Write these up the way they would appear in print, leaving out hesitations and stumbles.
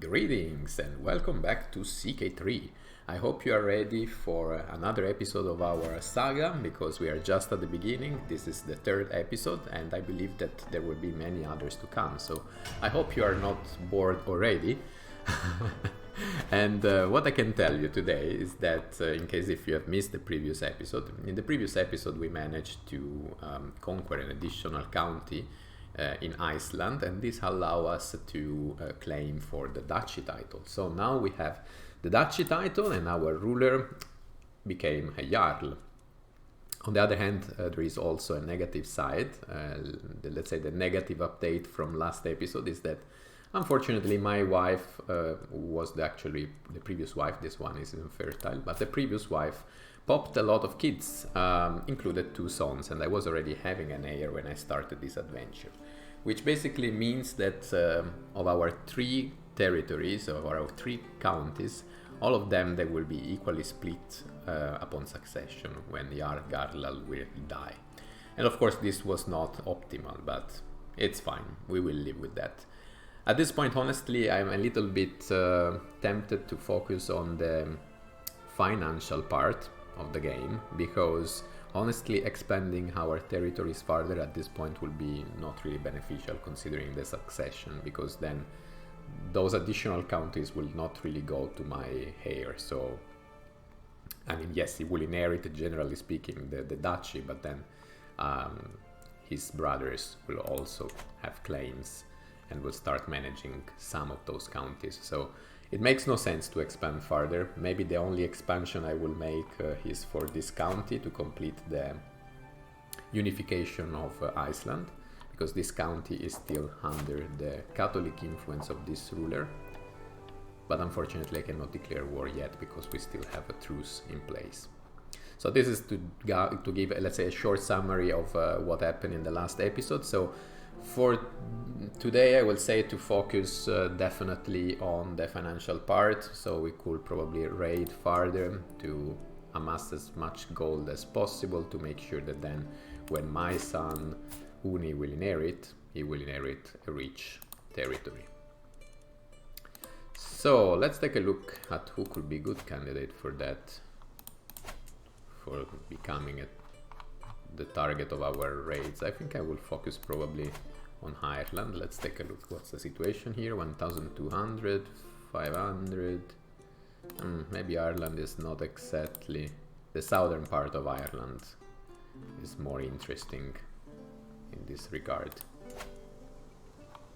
Greetings and welcome back to CK3. I hope you are ready for another episode of our saga, because we are just at the beginning. This is the third episode and I believe that there will be many others to come, so I hope you are not bored already. And what I can tell you today is that in case if you have missed the previous episode, in the previous episode we managed to conquer an additional county in Iceland, and this allow us to claim for the duchy title. So now we have the duchy title and our ruler became a jarl. On the other hand, there is also a negative side. Let's say the negative update from last episode is that unfortunately my wife was actually the previous wife. This one is infertile, but the previous wife popped a lot of kids, included 2 sons, and I was already having an heir when I started this adventure, which basically means that of our 3 territories, of our 3 counties, all of them they will be equally split upon succession when the Jarl will die. And of course this was not optimal, but it's fine, we will live with that. At this point, honestly, I'm a little bit tempted to focus on the financial part of the game, because honestly expanding our territories further at this point will be not really beneficial considering the succession, because then those additional counties will not really go to my heir. So I mean, yes, he will inherit, generally speaking, the duchy, but then his brothers will also have claims and will start managing some of those counties. So it makes no sense to expand further. Maybe the only expansion I will make is for this county to complete the unification of Iceland, because this county is still under the Catholic influence of this ruler. But unfortunately I cannot declare war yet because we still have a truce in place. So this is to give, let's say, a short summary of what happened in the last episode. So for today I will say to focus definitely on the financial part, so we could probably raid further to amass as much gold as possible to make sure that then when my son Uni will inherit, he will inherit a rich territory. So let's take a look at who could be a good candidate for that, for becoming the target of our raids. I think I will focus probably on Ireland. Let's take a look what's the situation here. 1200, 500. Maybe Ireland is not exactly, the southern part of Ireland is more interesting in this regard.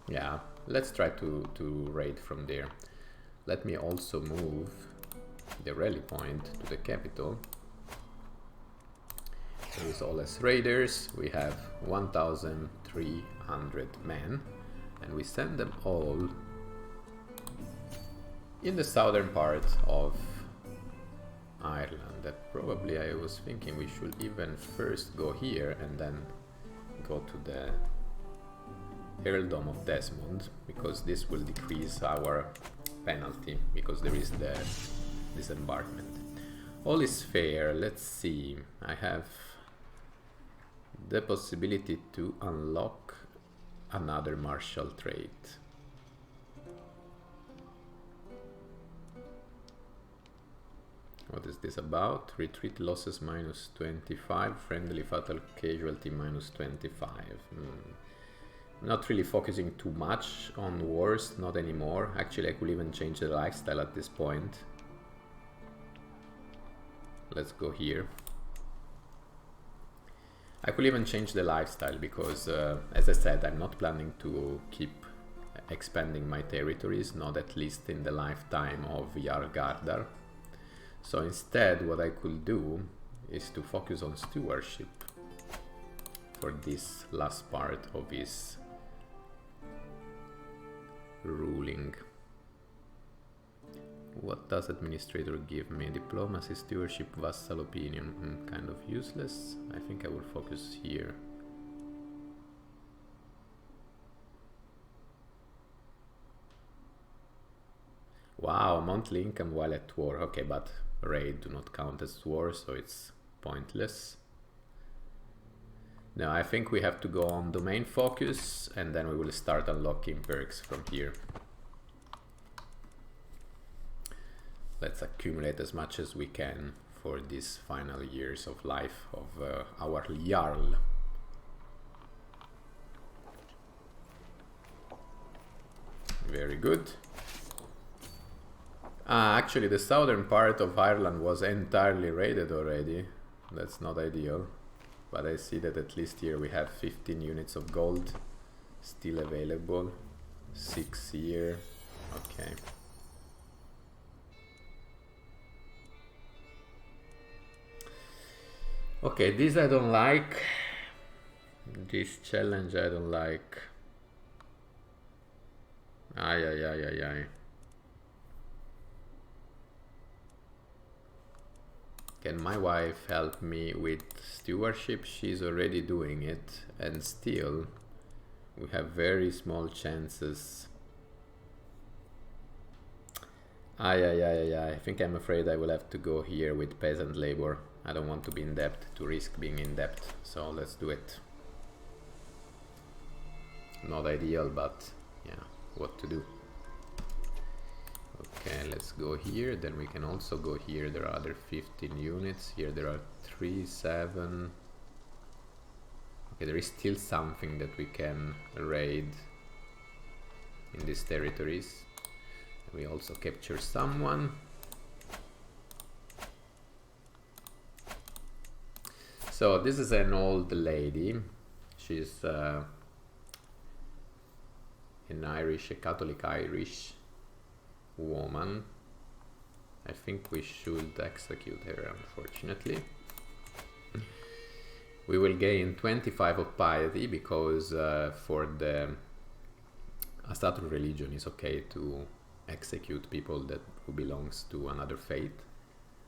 Yeah, let's try to raid from there. Let me also move the rally point to the capital. There is all as raiders. We have 1,300 men, and we send them all in the southern part of Ireland. That probably I was thinking we should even first go here and then go to the Earldom of Desmond, because this will decrease our penalty because there is the disembarkment. All is fair. Let's see. I have the possibility to unlock another martial trait. What is this about? Retreat losses minus 25, friendly fatal casualty minus 25. Not really focusing too much on wars, not anymore. Actually, I could even change the lifestyle at this point. Let's go here. I could even change the lifestyle because, as I said, I'm not planning to keep expanding my territories, not at least in the lifetime of Jarl Gardar. So instead, what I could do is to focus on stewardship for this last part of his ruling. What does administrator give me? Diplomacy, stewardship, vassal opinion. Kind of useless. I think I will focus here. Wow, monthly income while at war. Okay, but raid do not count as war, so it's pointless. Now I think we have to go on domain focus, and then we will start unlocking perks from here. let's accumulate as much as we can for these final years of life of our Jarl. Very good. Actually, the southern part of Ireland was entirely raided already. That's not ideal. But I see that at least here we have 15 units of gold still available. 6 here. Okay. Okay, this I don't like. This challenge I don't like. Ay. Can my wife help me with stewardship? She's already doing it, and still we have very small chances. I think I'm afraid I will have to go here with peasant labor. I don't want to be in debt, to risk being in debt, so let's do it. Not ideal, but yeah, what to do. Okay, let's go here, then we can also go here. There are other 15 units. Here there are 3, 7. Okay, there is still something that we can raid in these territories. We also capture someone. So this is an old lady. She's an Irish, a Catholic Irish woman. I think we should execute her, unfortunately. We will gain 25 of piety because for the Astatru religion it's okay to execute people who belongs to another faith.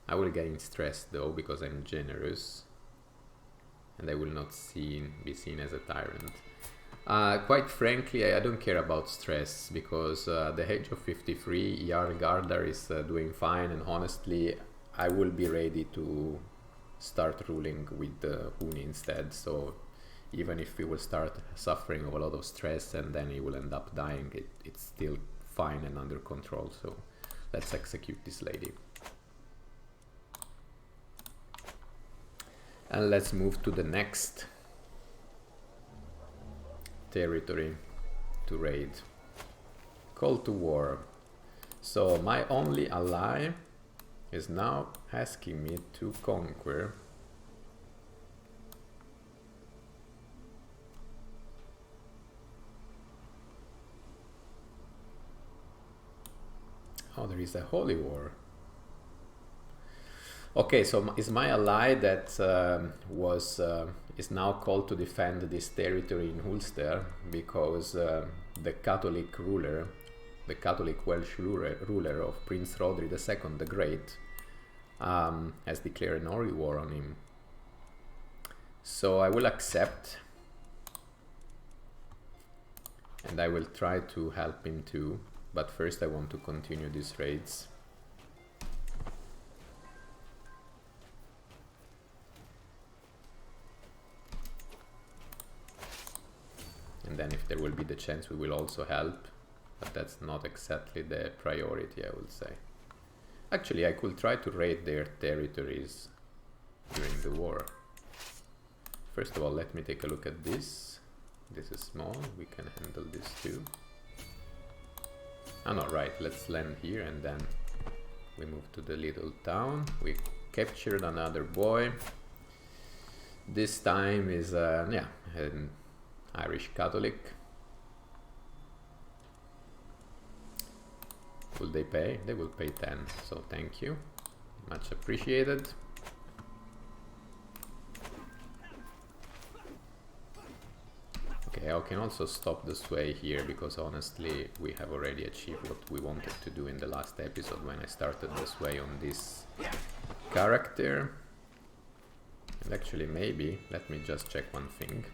I will gain stress though because I'm generous and I will not be seen as a tyrant. Quite frankly, I don't care about stress because the age of 53, Jarl Gardar is doing fine, and honestly I will be ready to start ruling with the Huni instead. So even if we will start suffering a lot of stress and then he will end up dying, it's still fine and under control. So let's execute this lady. And let's move to the next territory to raid. Call to war. So my only ally is now asking me to conquer. Oh, there is a holy war. Okay, so is my ally that is now called to defend this territory in Ulster because the Catholic ruler, the Catholic Welsh ruler of Prince Rodri II the Great, has declared an holy war on him. So I will accept, and I will try to help him too, but first I want to continue these raids. And then if there will be the chance we will also help, but that's not exactly the priority, I would say. Actually, I could try to raid their territories during the war. First of all, let me take a look at this. This is small, we can handle this too. Oh no, right, let's land here and then we move to the little town. We captured another boy. This time is, yeah, an Irish Catholic. Will they pay? They will pay 10, so thank you. Much appreciated. Okay, I can also stop the sway here because honestly we have already achieved what we wanted to do in the last episode when I started the sway on this character. And actually maybe, let me just check one thing.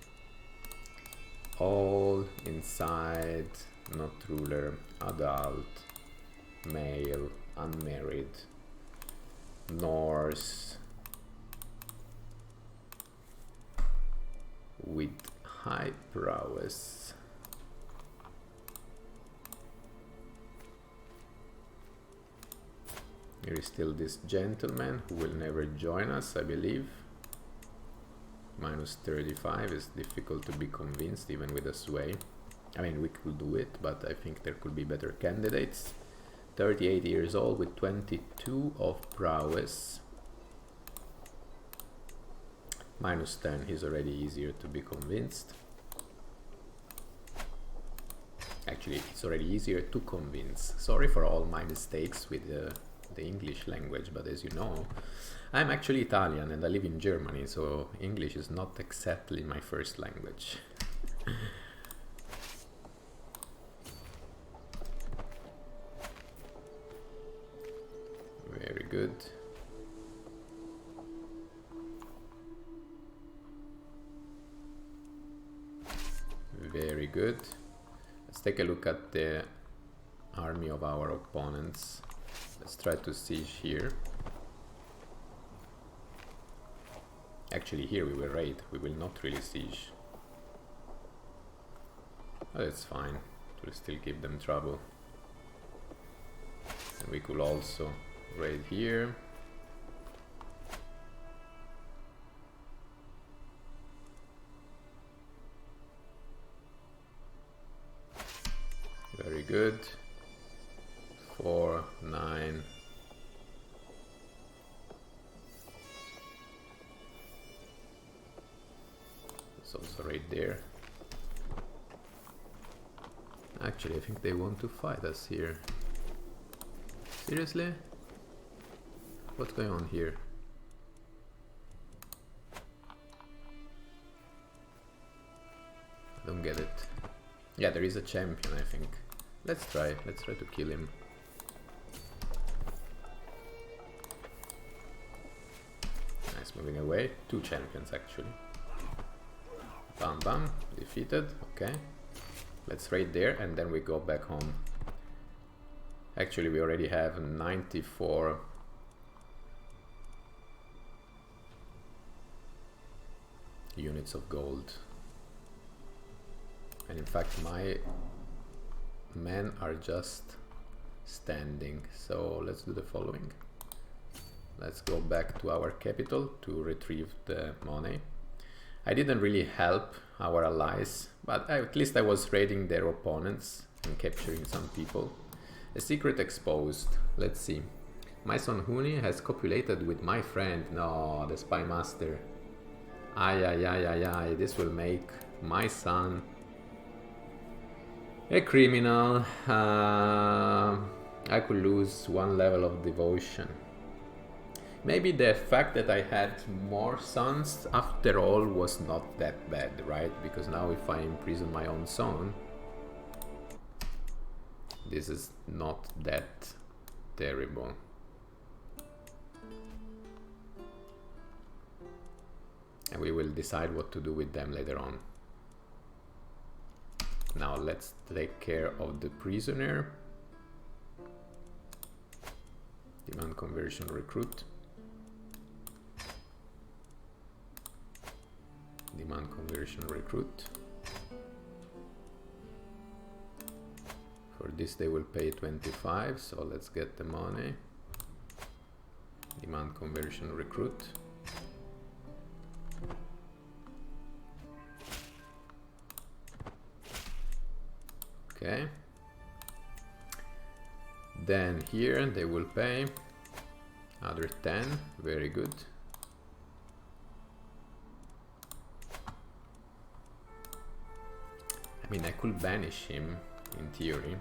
All inside, not ruler, adult, male, unmarried, Norse, with high prowess. Here is still this gentleman who will never join us, I believe. Minus 35 is difficult to be convinced even with a sway. I mean, we could do it, but I think there could be better candidates. 38 years old with 22 of prowess. Minus 10, he's already easier to be convinced. Actually, it's already easier to convince. Sorry for all my mistakes with the English language, but as you know, I'm actually Italian and I live in Germany, so English is not exactly my first language. Very good. Very good. Let's take a look at the army of our opponents. Let's try to siege here. Actually, here we will raid. We will not really siege. But it's fine. It will still give them trouble. And we could also raid here. Very good. 4, 9. It's also right there. Actually, I think they want to fight us here. Seriously? What's going on here? I don't get it. Yeah, there is a champion, I think. Let's try to kill him. Nice, moving away. 2 champions actually. Bam bam, defeated, okay. Let's raid there and then we go back home. Actually, we already have 94 units of gold. And in fact, my men are just standing. So let's do the following. Let's go back to our capital to retrieve the money. I didn't really help our allies, but at least I was raiding their opponents and capturing some people. A secret exposed. Let's see. My son Huni has copulated with my friend. No, the spy master. Ay, ay, ay, ay, ay. This will make my son a criminal. I could lose 1 level of devotion. Maybe the fact that I had more sons after all was not that bad, right? Because now if I imprison my own son, this is not that terrible. And we will decide what to do with them later on. Now let's take care of the prisoner. Demand conversion recruit. Demand conversion recruit. For this they will pay 25, so let's get the money. Demand conversion recruit. Okay. Then here they will pay other 10, very good. I mean, I could banish him in theory.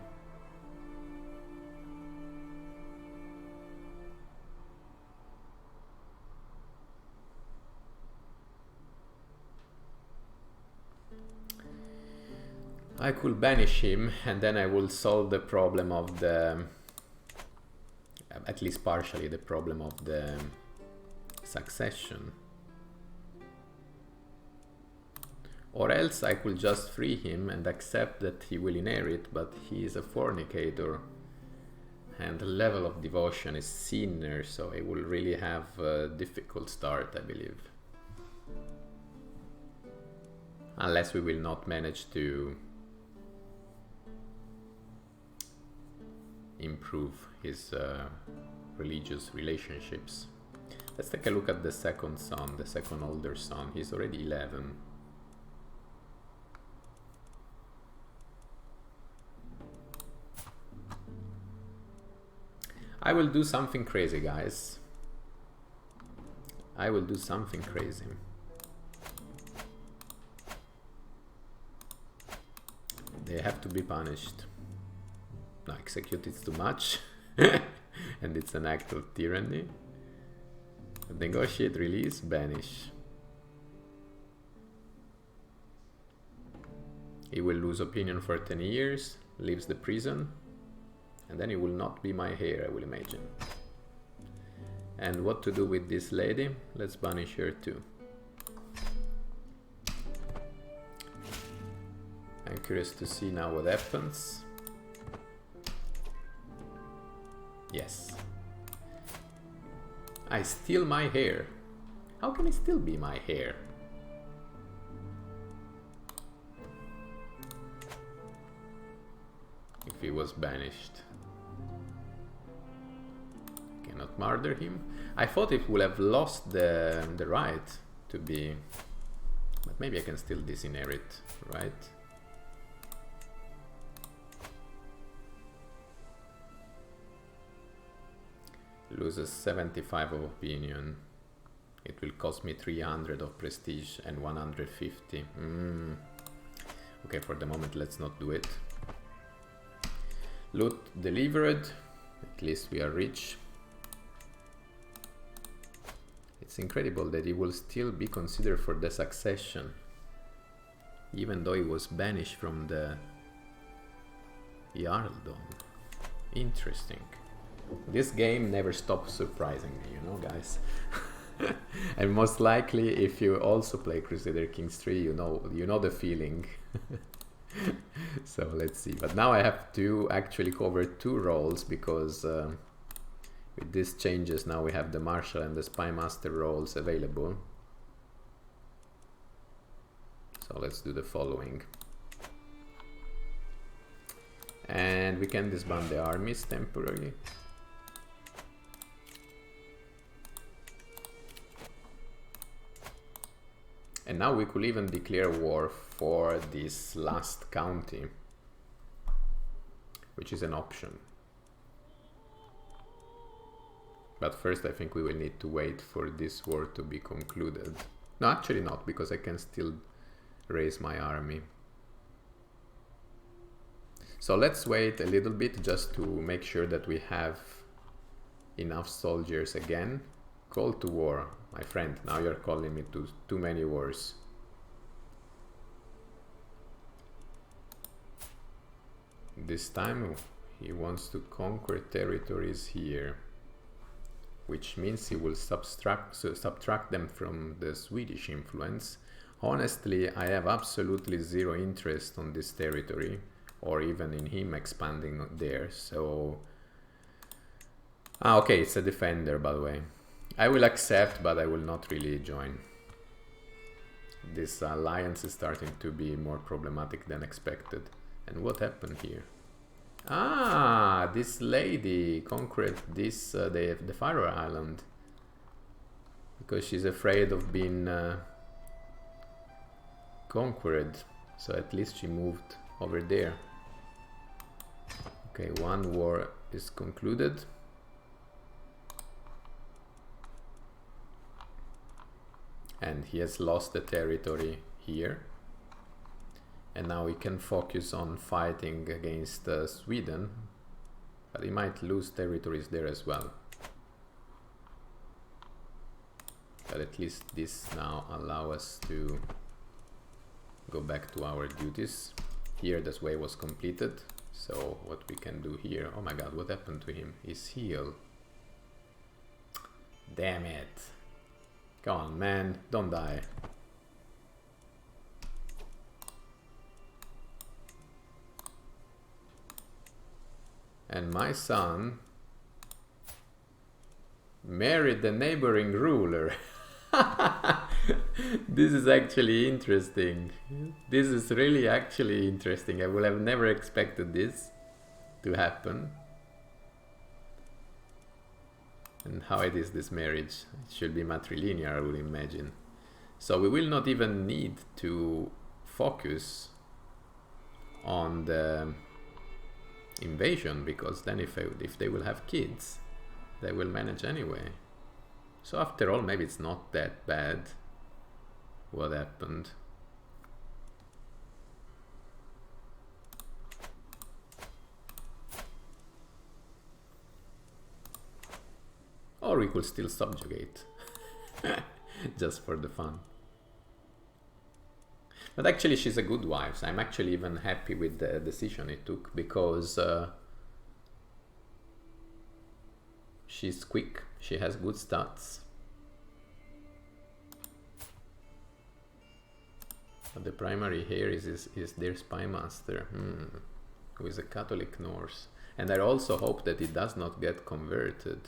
I could banish him and then I will solve the problem of the, at least partially, the problem of the succession. Or else I could just free him and accept that he will inherit, but he is a fornicator and the level of devotion is sinner, so he will really have a difficult start, I believe. Unless we will not manage to improve his religious relationships. Let's take a look at the second son, the second older son. He's already 11. I will do something crazy, guys. I will do something crazy. They have to be punished. No, execute is too much. And it's an act of tyranny. Negotiate, release, banish. He will lose opinion for 10 years, leaves the prison, and then he will not be my heir, I will imagine. And what to do with this lady? Let's banish her too. I'm curious to see now what happens. Yes. I steal my hair. How can it still be my hair? If he was banished. Cannot murder him. I thought it would have lost the right to be... But maybe I can still disinherit, right? Loses 75 of opinion. It will cost me 300 of prestige and 150. Okay, for the moment let's not do it. Loot delivered. At least we are rich. It's incredible that he will still be considered for the succession, even though he was banished from the Jarldom. Interesting. This game never stops surprising me, you know, guys. And most likely, if you also play Crusader Kings 3, you know the feeling. So let's see. But now I have to actually cover 2 roles because with these changes now we have the Marshal and the Spy Master roles available. So let's do the following. And we can disband the armies temporarily. And now we could even declare war for this last county, which is an option. But first I think we will need to wait for this war to be concluded. No, actually not, because I can still raise my army. So let's wait a little bit just to make sure that we have enough soldiers again. Call to war. My friend, now you're calling me to too many wars. This time he wants to conquer territories here, which means he will subtract them from the Swedish influence. Honestly, I have absolutely zero interest on this territory, or even in him expanding there, so... okay, it's a defender, by the way. I will accept, but I will not really join. This alliance is starting to be more problematic than expected. And what happened here? Ah, this lady conquered this the Faroe Island because she's afraid of being conquered. So at least she moved over there. Okay, one war is concluded. And he has lost the territory here. And now he can focus on fighting against Sweden. But he might lose territories there as well. But at least this now allows us to go back to our duties. Here this way was completed. So what we can do here... Oh my god, what happened to him? He's healed. Damn it. Come on, man, don't die. And my son married the neighboring ruler. This is actually interesting. This is really actually interesting. I would have never expected this to happen. And how it is this marriage? It should be matrilinear, I would imagine. So we will not even need to focus on the invasion, because then if they will have kids, they will manage anyway. So after all, maybe it's not that bad what happened. Or we could still subjugate, just for the fun. But actually she's a good wife, so I'm actually even happy with the decision it took, because she's quick, she has good stats. But the primary here is their spy master, who is a Catholic Norse. And I also hope that it does not get converted.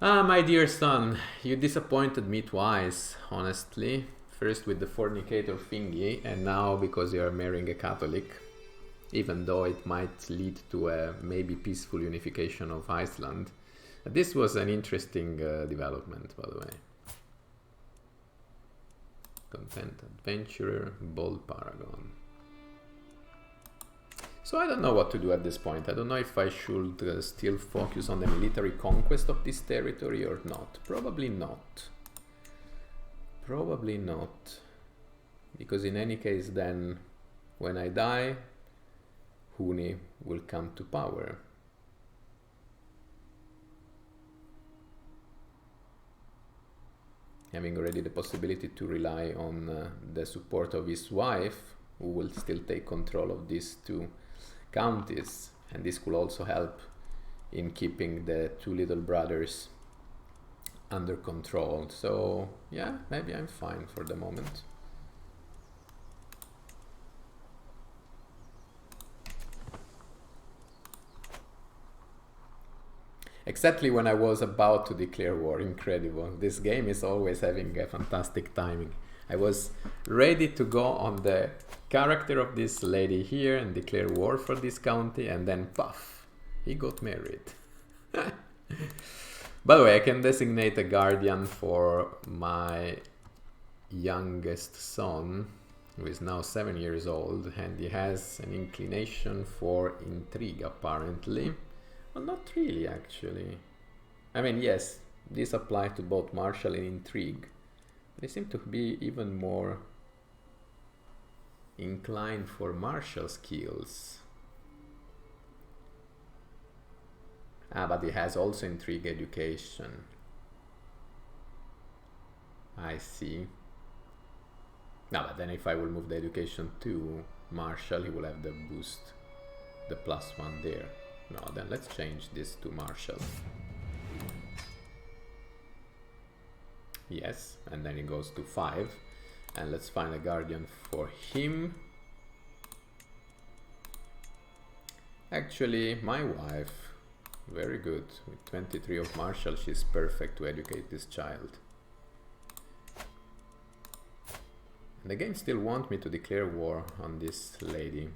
Ah, my dear son, you disappointed me twice, honestly. First with the fornicator thingy, and now because you are marrying a Catholic. Even though it might lead to a maybe peaceful unification of Iceland. This was an interesting development, by the way. Content adventurer, bold paragon. So I don't know what to do at this point. I don't know if I should still focus on the military conquest of this territory or not. Probably not. Probably not. Because in any case then, when I die, Huni will come to power. Having already the possibility to rely on the support of his wife, who will still take control of these two counties, and this could also help in keeping the two little brothers under control. So yeah, maybe I'm fine for the moment. Exactly when I was about to declare war. Incredible. This game is always having a fantastic timing. I was ready to go on the character of this lady here and declare war for this county, and then puff, he got married. By the way, I can designate a guardian for my youngest son, who is now 7 years old, and he has an inclination for intrigue apparently. Well, not really actually. I mean, yes, this applies to both martial and intrigue. They seem to be even more inclined for martial skills. Ah, but he has also intrigue education. I see. No, but then if I will move the education to martial, he will have the boost, the +1 there. No, then let's change this to martial. Yes, and then it goes to 5. And let's find a guardian for him. Actually, my wife, very good. With 23 of martial, she's perfect to educate this child. And the game still wants me to declare war on this lady.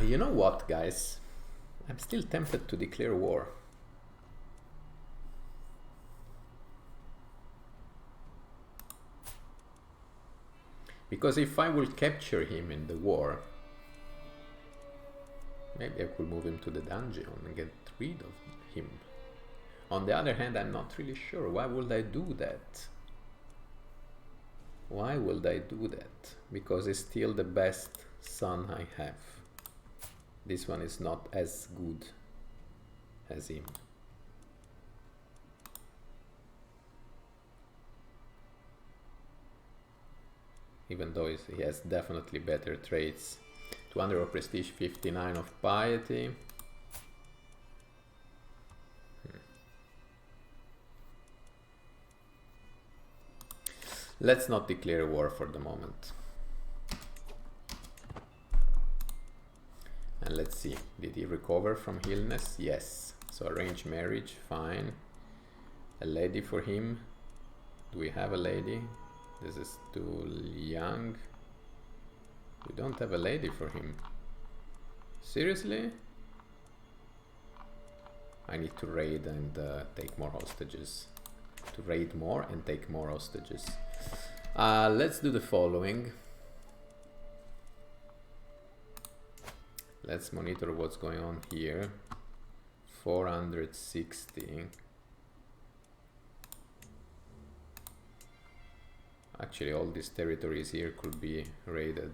You know what, guys? I'm still tempted to declare war. Because if I will capture him in the war, maybe I could move him to the dungeon and get rid of him. On the other hand, I'm not really sure. Why would I do that? Why would I do that? Because he's still the best son I have. This one is not as good as him. Even though he has definitely better traits. 200 of prestige, 59 of piety. Let's not declare war for the moment. And let's see, did he recover from illness? Yes. So arrange marriage, fine. A lady for him. Do we have a lady? This is too young. We don't have a lady for him. Seriously? I need to raid and take more hostages. To raid more and take more hostages. Let's do the following. Let's monitor what's going on here. 460. Actually, all these territories here could be raided.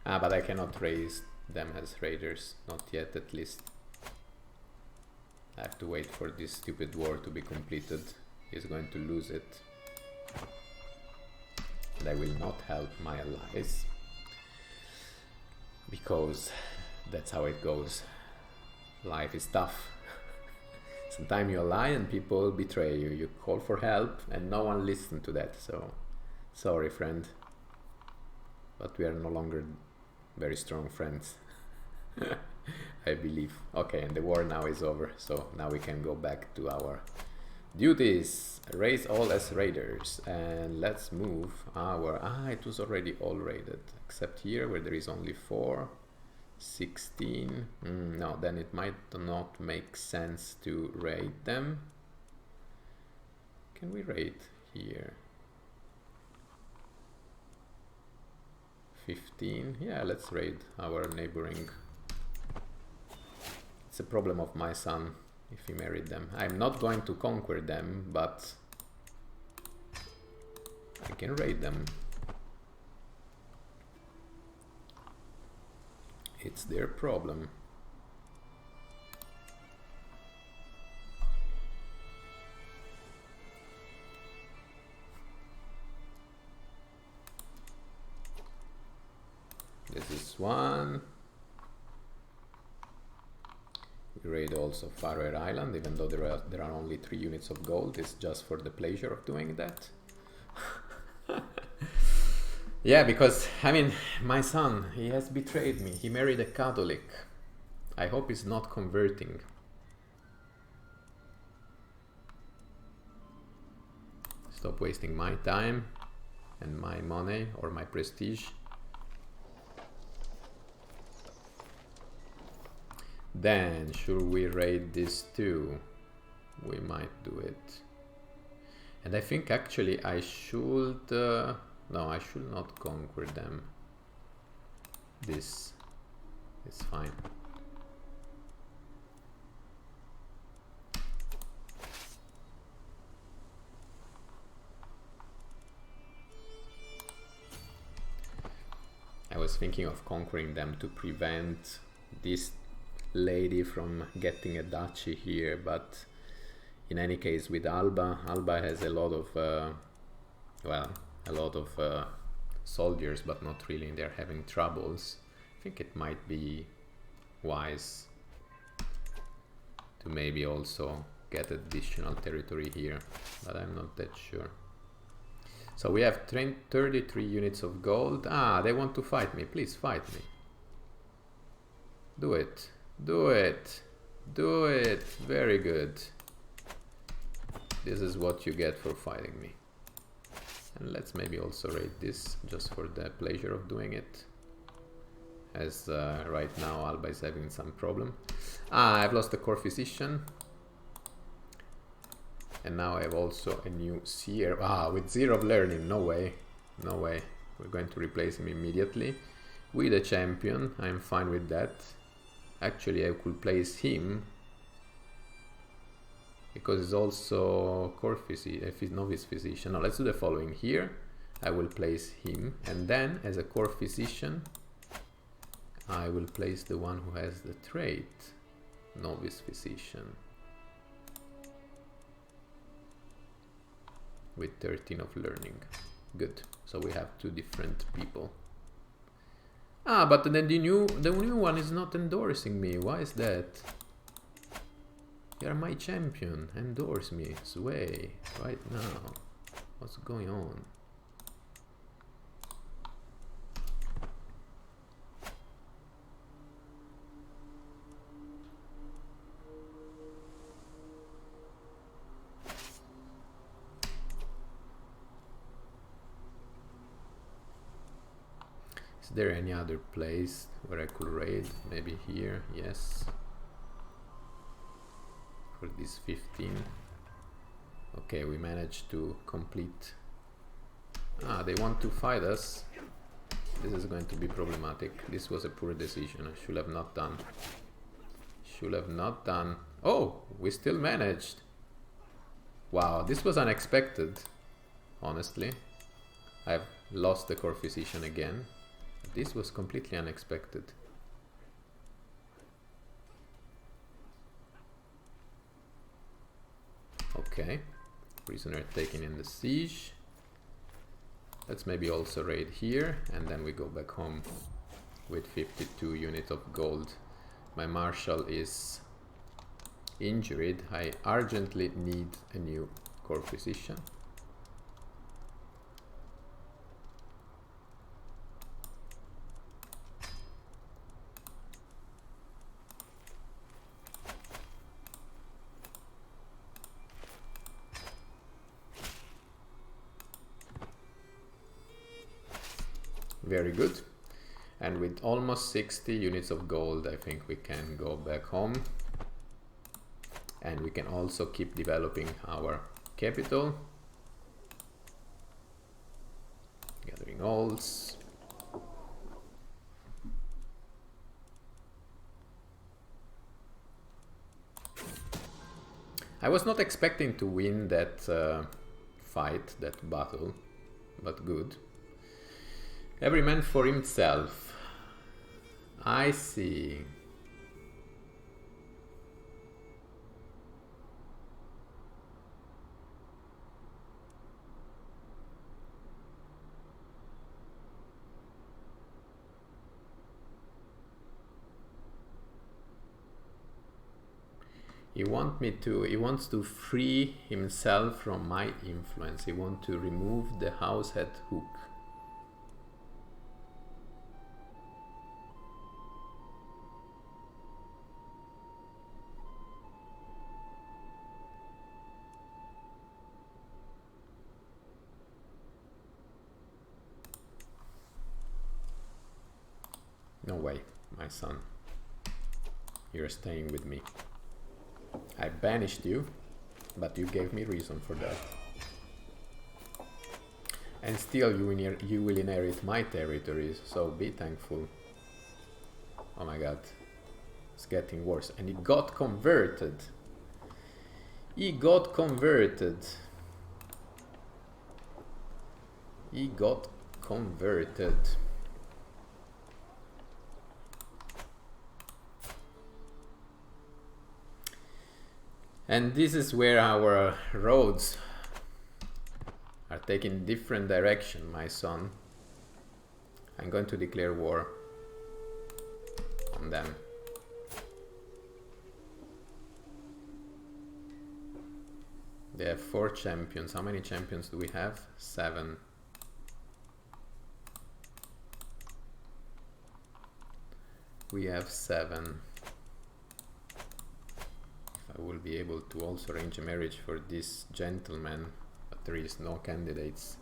But I cannot raise them as raiders. Not yet, at least. I have to wait for this stupid war to be completed. He's going to lose it. And I will not help my allies. Because that's how it goes. Life is tough. Sometimes you lie and people betray you. You call for help and no one listens to that. So, sorry friend. But we are no longer very strong friends. I believe. Okay, and the war now is over. So now we can go back to our duties. Raise all as raiders. And let's move our... it was already all raided. Except here where there is only 4. 16. No, then it might not make sense to raid them. Can we raid here? 15. Yeah, let's raid our neighboring. It's a problem of my son if he married them. I'm not going to conquer them, but I can raid them. It's their problem. This is one. We raid also Faroe Island, even though there are only 3 units of gold. It's just for the pleasure of doing that. Yeah, because, I mean, my son, he has betrayed me. He married a Catholic. I hope he's not converting. Stop wasting my time and my money or my prestige. Then, should we raid this too? We might do it. And I think actually I should... no, I should not conquer them. This is fine. I was thinking of conquering them to prevent this lady from getting a duchy here, but in any case with Alba has a lot of well, a lot of soldiers, but not really, and they're having troubles. I think it might be wise to maybe also get additional territory here, but I'm not that sure. So we have 33 units of gold. They want to fight me. Please fight me. Do it. Do it. Do it. Very good. This is what you get for fighting me. And let's maybe also raid this, just for the pleasure of doing it. As right now Alba is having some problem. I've lost a core physician. And now I have also a new seer. With 0 of learning, no way. No way. We're going to replace him immediately. With a champion, I'm fine with that. Actually, I could place him. Because it's also core physician, novice physician. Now let's do the following here. I will place him, and then as a core physician, I will place the one who has the trait, novice physician, with 13 of learning. Good. So we have 2 different people. But then the new one is not endorsing me. Why is that? You're my champion. Endorse me. Sway. Right now. What's going on? Is there any other place where I could raid? Maybe here, yes. For this 15. Okay, we managed to complete. Ah, they want to fight us. This is going to be problematic. This was a poor decision. I should have not done. Should have not done. Oh, we still managed. Wow, this was unexpected, honestly. I've lost the core physician again. This was completely unexpected. Okay, prisoner taken in the siege. Let's maybe also raid here, and then we go back home with 52 units of gold. My marshal is injured. I urgently need a new core physician. Very good. And with almost 60 units of gold, I think we can go back home. And we can also keep developing our capital. Gathering alts. I was not expecting to win that fight, that battle, but good. Every man for himself. I see. He wants to free himself from my influence. He wants to remove the househead hook. No way, my son. You're staying with me. I banished you, but you gave me reason for that. And still you will inherit my territories, so be thankful. Oh my god. It's getting worse. And it got converted. He got converted. He got converted. And this is where our roads are taking different direction, my son. I'm going to declare war on them. They have 4 champions. How many champions do we have? 7. We have 7. I will be able to also arrange a marriage for this gentleman, but there is no candidates.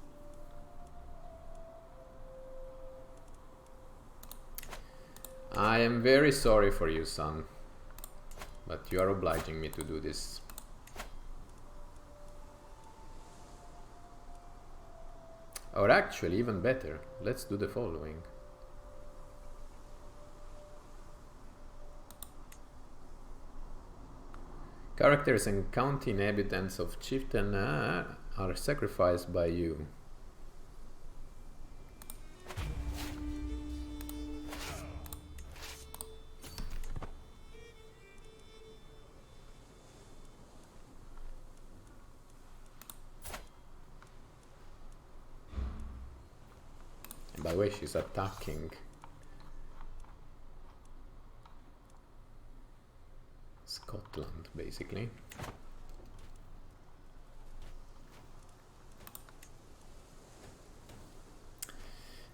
I am very sorry for you, son, but you are obliging me to do this. Or actually, even better, let's do the following. Characters and county inhabitants of chieftain are sacrificed by you. And by the way, she's attacking Scotland, basically.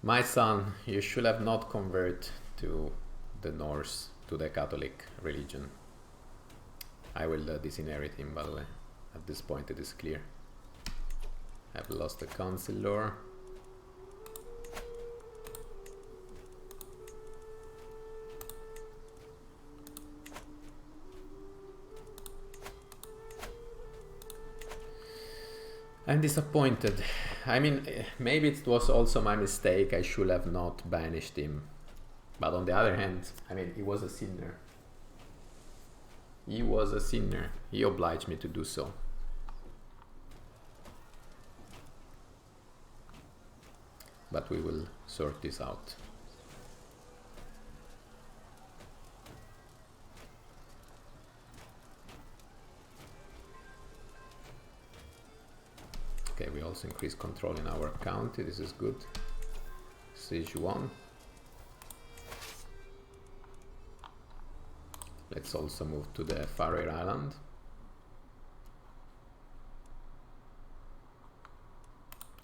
My son, you should have not converted to the Norse, to the Catholic religion. I will disinherit him, by the way. At this point it is clear. I've lost the councillor. I'm disappointed. I mean, maybe it was also my mistake. I should have not banished him. But on the other hand, I mean, he was a sinner. He was a sinner. He obliged me to do so. But we will sort this out. Okay, we also increase control in our county. This is good. Siege 1. Let's also move to the Faroe Island.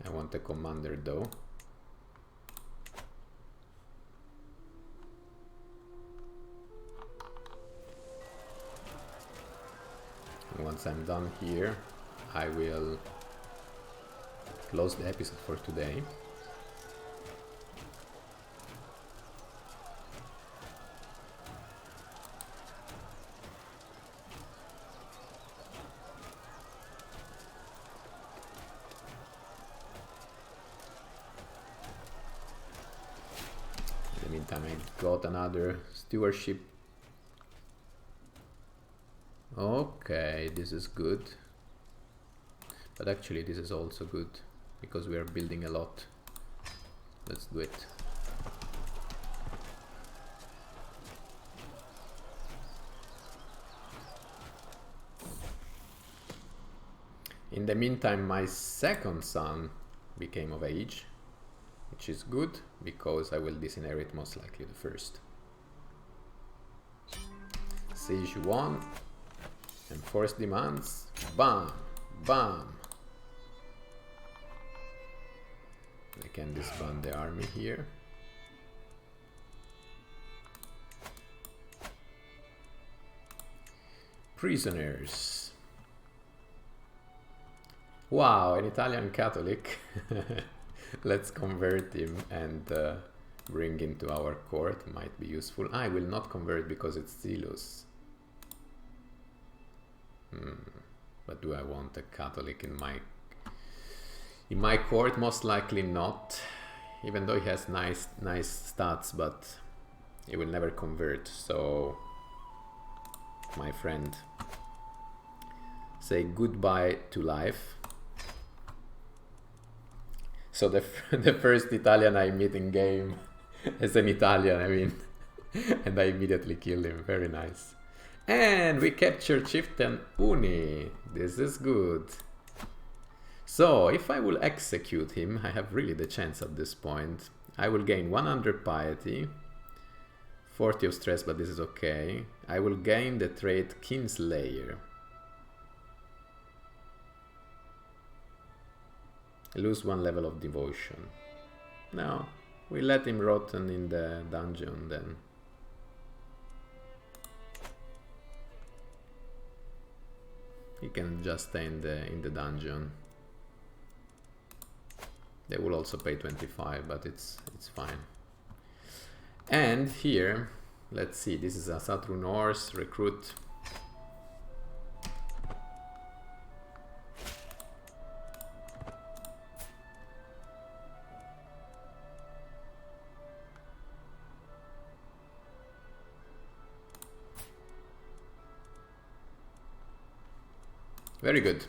I want a commander though. And once I'm done here, I will close the episode for today. In the meantime, I got another stewardship. Okay, this is good. But actually this is also good, because we are building a lot. Let's do it. In the meantime, my second son became of age, which is good, because I will disinherit most likely the first. Siege 1, enforce demands, bam, bam. I can disband the army here. Prisoners. Wow, an Italian Catholic. Let's convert him and bring him to our court. Might be useful. I will not convert because it's Zealous. But do I want a Catholic in my court? Most likely not, even though he has nice stats, but he will never convert. So my friend, say goodbye to life. So the first Italian I meet in game as an Italian, I mean, and I immediately kill him. Very nice. And we captured Chieftain Uni. This is good. So if I will execute him, I have really the chance at this point. I will gain 100 piety, 40 of stress, but this is okay. I will gain the trait Kinslayer. Lose 1 level of devotion. No, we let him rotten in the dungeon then. He can just stay in the dungeon. They will also pay 25, but it's fine. And here, let's see, this is a Saturn Horse recruit. Very good.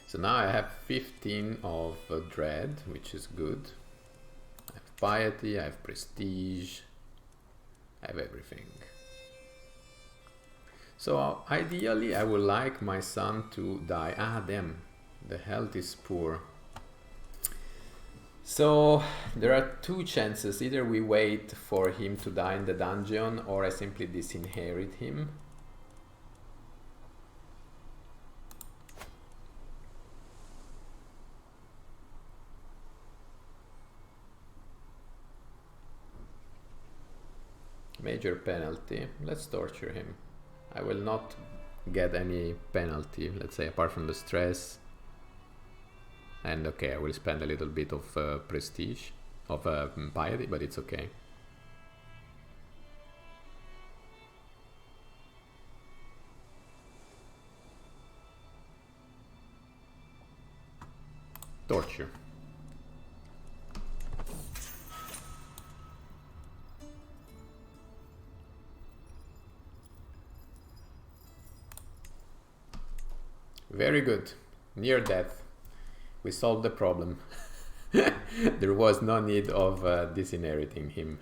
So now I have 15 of dread, which is good. I have piety, I have prestige, I have everything. So ideally I would like my son to die. Ah, damn, the health is poor. So there are 2 chances. Either we wait for him to die in the dungeon, or I simply disinherit him. Major penalty. Let's torture him. I will not get any penalty, let's say, apart from the stress. And okay, I will spend a little bit of prestige, of piety, but it's okay. Torture. Very good. Near death. We solved the problem. There was no need of disinheriting him.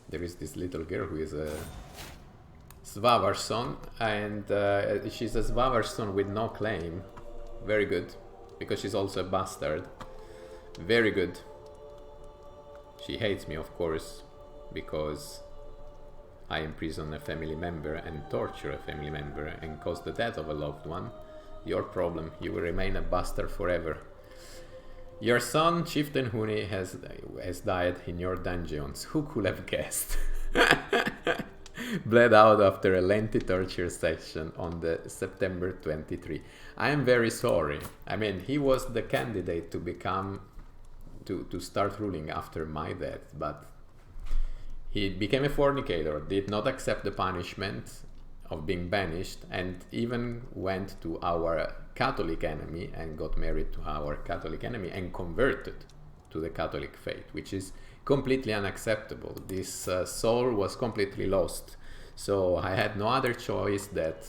There is this little girl who is a Svavarsson, and she's a Svavarsson with no claim. Very good, because she's also a bastard. Very good. She hates me, of course, because I imprison a family member and torture a family member and cause the death of a loved one. Your problem. You will remain a bastard forever. Your son, Chieftain Huni, has died in your dungeons. Who could have guessed? Bled out after a lengthy torture session on the September 23. I am very sorry. I mean, he was the candidate to become, to start ruling after my death, but he became a fornicator, did not accept the punishment of being banished, and even went to our Catholic enemy and got married to our Catholic enemy and converted to the Catholic faith, which is completely unacceptable. This soul was completely lost. So I had no other choice that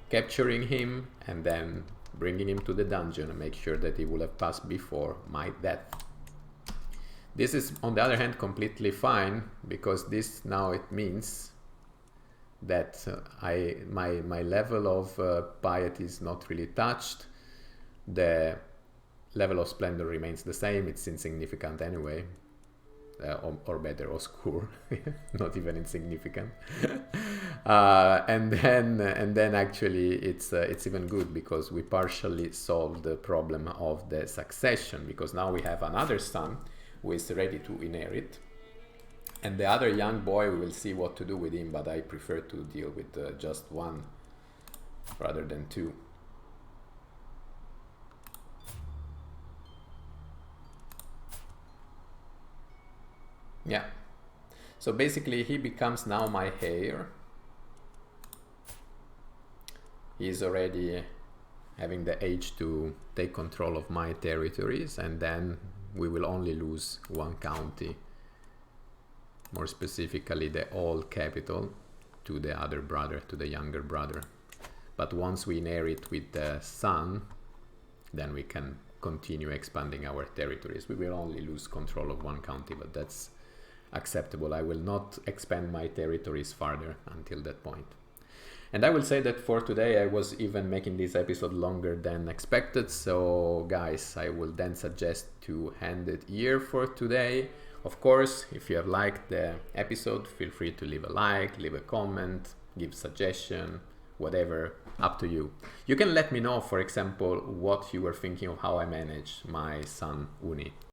capturing him and then bringing him to the dungeon and make sure that he would have passed before my death. This is, on the other hand, completely fine, because this now it means that my level of piety is not really touched. The level of splendor remains the same. It's insignificant anyway, or better, obscure, not even insignificant. And then actually it's even good, because we partially solved the problem of the succession, because now we have another son who is ready to inherit. And the other young boy, we will see what to do with him, but I prefer to deal with just one rather than two. Yeah. So basically he becomes now my heir. He is already having the age to take control of my territories, and then we will only lose one county. More specifically, the old capital to the other brother, to the younger brother. But once we inherit with the son, then we can continue expanding our territories. We will only lose control of one county, but that's acceptable. I will not expand my territories further until that point. And I will say that for today I was even making this episode longer than expected. So guys, I will then suggest to end it here for today. Of course, if you have liked the episode, feel free to leave a like, leave a comment, give suggestion, whatever, up to you. You can let me know, for example, what you were thinking of how I manage my son Uni.